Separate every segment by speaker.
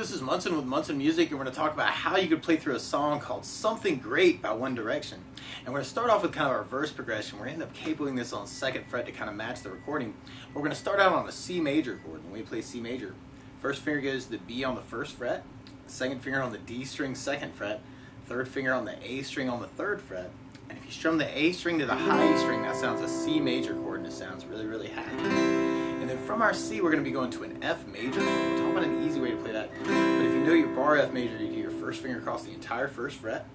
Speaker 1: this is Munson with Munson Music, and we're going to talk about how you could play through a song called Something Great by One Direction. And we're going to start off with kind of our verse progression. We're going to end up capoing this on 2nd fret to kind of match the recording. But we're going to start out on a C major chord. When we play C major, first finger goes to the B on the 1st fret, second finger on the D string 2nd fret, third finger on the A string on the 3rd fret. And if you strum the A string to the high E string, that sounds a C major chord, and it sounds really, really happy. And then from our C, we're going to be going to an F major. We'll talk about an easy way to play that. But if you know your bar F major, you do your first finger across the entire 1st fret,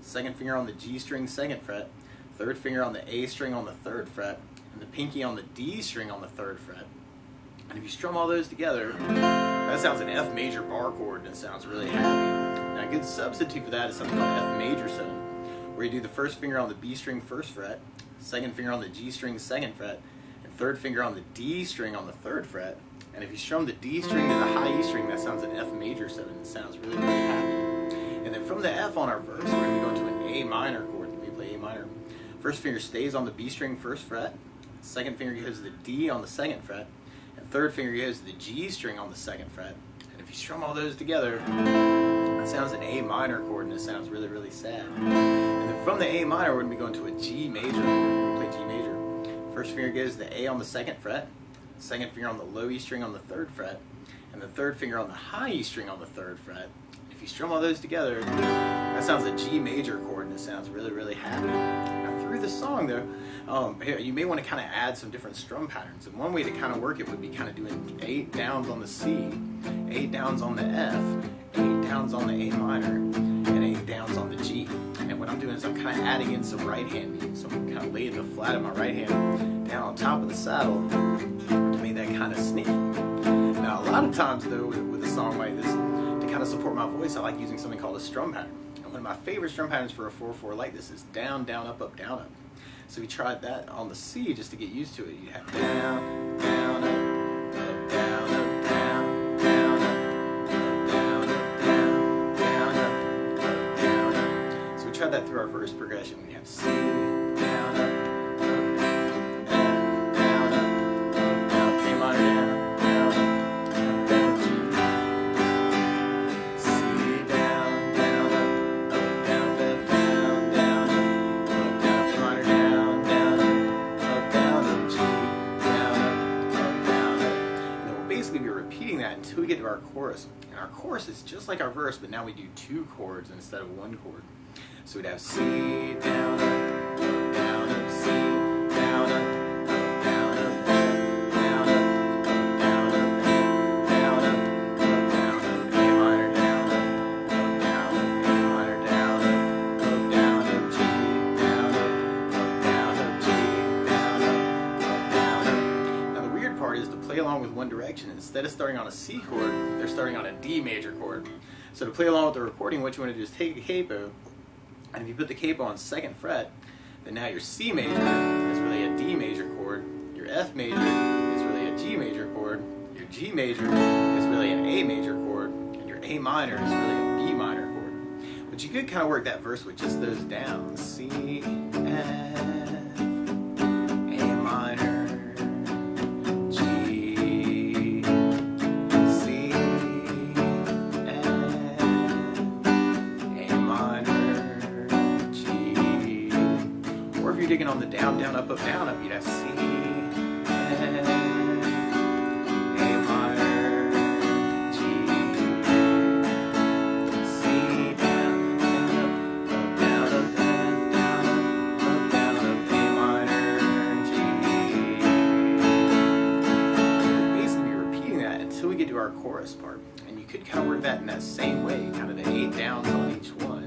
Speaker 1: second finger on the G string 2nd fret, third finger on the A string on the 3rd fret, and the pinky on the D string on the 3rd fret. And if you strum all those together, that sounds an F major bar chord, and it sounds really happy. Now a good substitute for that is something called F major 7, where you do the first finger on the B string 1st fret, second finger on the G string 2nd fret, third finger on the D string on the 3rd fret. And if you strum the D string to the high E string, that sounds an F major 7. It sounds really, really happy. And then from the F on our verse, we're going to be going to an A minor chord. Let me play A minor. First finger stays on the B string 1st fret, second finger goes to the D on the 2nd fret, and third finger goes to the G string on the 2nd fret. And if you strum all those together, it sounds an A minor chord, and it sounds really, really sad. And then from the A minor, we're going to be going to a G major chord. We'll play G major. First finger goes to the A on the 2nd fret, second finger on the low E string on the 3rd fret, and the third finger on the high E string on the 3rd fret. If you strum all those together, that sounds a G major chord, and it sounds really, really happy. Now through the song though, you may want to kind of add some different strum patterns. And one way to kind of work it would be kind of doing 8 downs on the C, 8 downs on the F, 8 downs on the A minor, and 8 downs on the G. And what I'm doing is I'm kind of adding in some right hand music. So I'm kind of laying the flat of my right hand down on top of the saddle to make that kind of sneaky. Now a lot of times though with a song like this, to kind of support my voice, I like using something called a strum pattern. And one of my favorite strum patterns for a 4/4 like this is down, down, up, up, down, up. So we tried that on the C just to get used to it. You have down, down, up, down, up, down, down, up, down, up, down, down, up, down, up. So we tried that through our verse progression. We have C, down, up, F, down, up, down, A minor, down, down, down, G, C, down, down, up, down, F, down, down, up, A minor, down, down, up, G, down, up, down, up. And then we'll basically be repeating that until we get to our chorus. And our chorus is just like our verse, but now we do 2 chords instead of 1 chord. So we'd have C, down, up, C, down, up, down, up, down, up, down, up, down, up, down, up, A minor, down, up, down, up, A minor, down, up, down, up, G, down, up, down, up, G, down, up, down, up. Now the weird part is to play along with One Direction. Instead of starting on a C chord, they're starting on a D major chord. So to play along with the recording, what you want to do is take a capo, and if you put the capo on 2nd fret, then now your C major is really a D major chord, your F major is really a G major chord, your G major is really an A major chord, and your A minor is really a B minor chord. But you could kind of work that verse with just those downs. C, F, A minor, G, C, F, A minor, G. Or if you're digging on the down, down, up, up, you'd have C, F, A minor, G, C, down, down, up, down, up, down, up, A minor, G. We'll basically be repeating that until we get to our chorus part. And you could kind of work that in that same way, kind of the 8 downs on each one.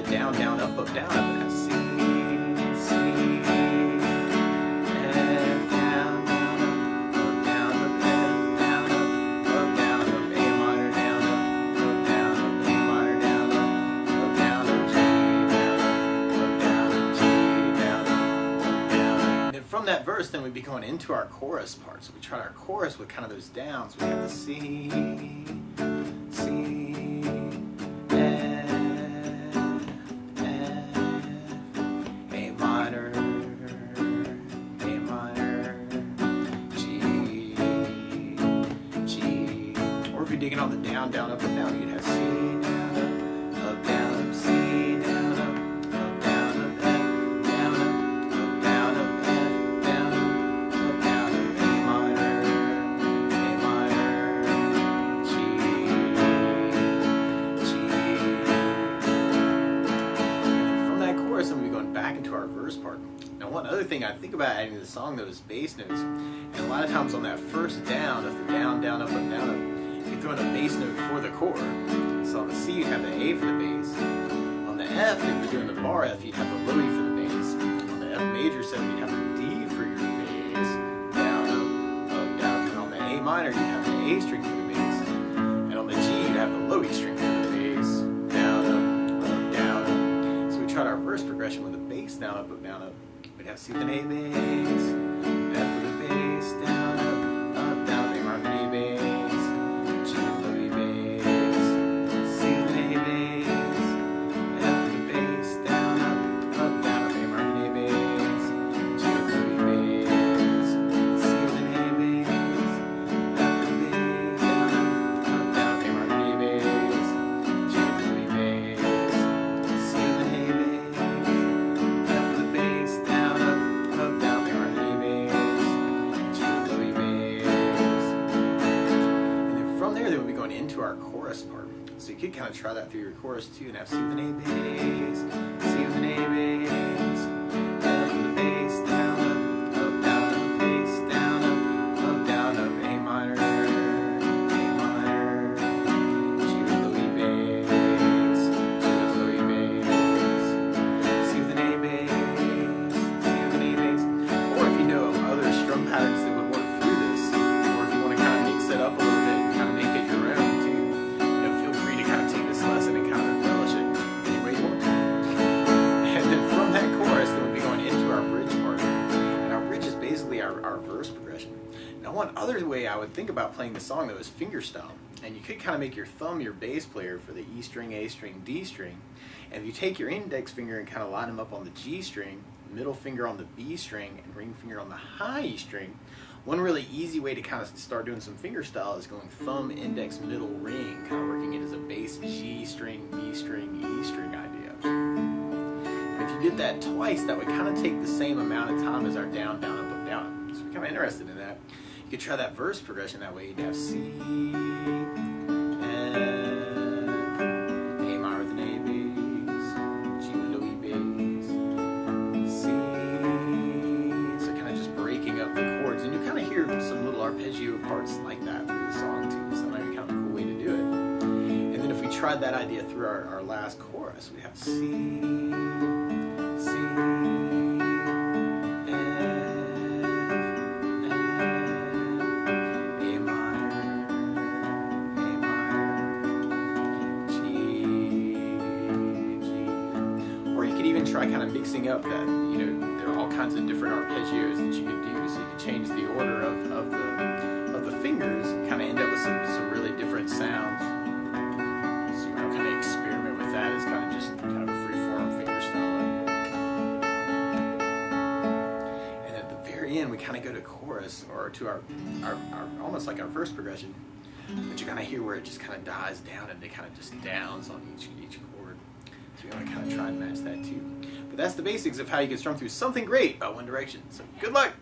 Speaker 1: Down, down, up, down, up, and have C, C, F, down, down, up, down, up, down, up, A minor, down, up, A minor, down, up, G, down, down. And then from that verse, then we'd be going into our chorus part. So we tried our chorus with kind of those downs. We have the C, C, F, the down, down, up, and down, you'd have C, down, up, down, up, C, down, up, down, up, F, down, up, down, up, F, down, up, down, up, A minor, G, G. And from that chorus, I'm going to be going back into our verse part. Now, one other thing I think about adding to the song, though, is bass notes. And a lot of times on that first down, if the down, down, up, down, up, you throw in a bass note for the chord. So on the C, you'd have the A for the bass. On the F, if you're doing the bar F, you'd have the low E for the bass. On the F major 7, you'd have the D for your bass. Down, up, down. And on the A minor, you'd have the A string for the bass. And on the G, you'd have the low E string for the bass. Down, up, down, up. So we tried our verse progression with the bass down, up, down, up. We'd have C with an A bass, F with a bass, down, up, down, A minor, A bass, G with low E bass, C with an A bass, F with a bass, down, up, A minor, A bass, G with low E bass, C with an A bass, F with a bass, down, A minor, A bass, G with low E bass, C with an A bass, F with a bass, down, up, down, A minor, A bass, G with low E bass. And then from there, we'll be going into our chorus part. So you could kind of try that through your chorus too, and have C with an A bass, C with an A bass, F with a bass, down, up, down, up, bass, down, down, up, A minor, G with low E bass, G with low E bass, C with an A bass, C with an A bass. Or if you know other strum patterns that would work through this, or if you want to kind of mix it up a little bit and kind of make it your own too, feel free to kind of take this lesson and kind of embellish it any way you want to. And then from that chorus, then we'll be going into our bridge part. And our bridge is basically our verse progression. Now, one other way I would think about playing the song, though, is fingerstyle. And you could kind of make your thumb your bass player for the E string, A string, D string. And if you take your index finger and kind of line them up on the G string, middle finger on the B string, and ring finger on the high E string, one really easy way to kind of start doing some fingerstyle is going thumb, index, middle, ring, kind of working it as a bass G string, B string, E string idea. And if you did that twice, that would kind of take the same amount of time as our down, down, up, down. So if you're kind of interested in that, you could try that verse progression that way. You'd have C, F, A minor with an A bass, G with low E bass, C. So kind of just breaking up the chords. And you kind of hear some little arpeggio parts like that through the song too. So that might be kind of a cool way to do it. And then if we tried that idea through our last chorus, we have C, C, even try kind of mixing up that, there are all kinds of different arpeggios that you could do, so you could change the order of the fingers and kind of end up with some really different sounds. So you want to kind of experiment with that as kind of just kind of a free-form fingerstyle. And at the very end, we kind of go to chorus, or to our almost like our verse progression, but you kind of hear where it just kind of dies down and it kind of just downs on each chord. So you want to kind of try and match that too. But that's the basics of how you can strum through Something Great by One Direction. So good luck!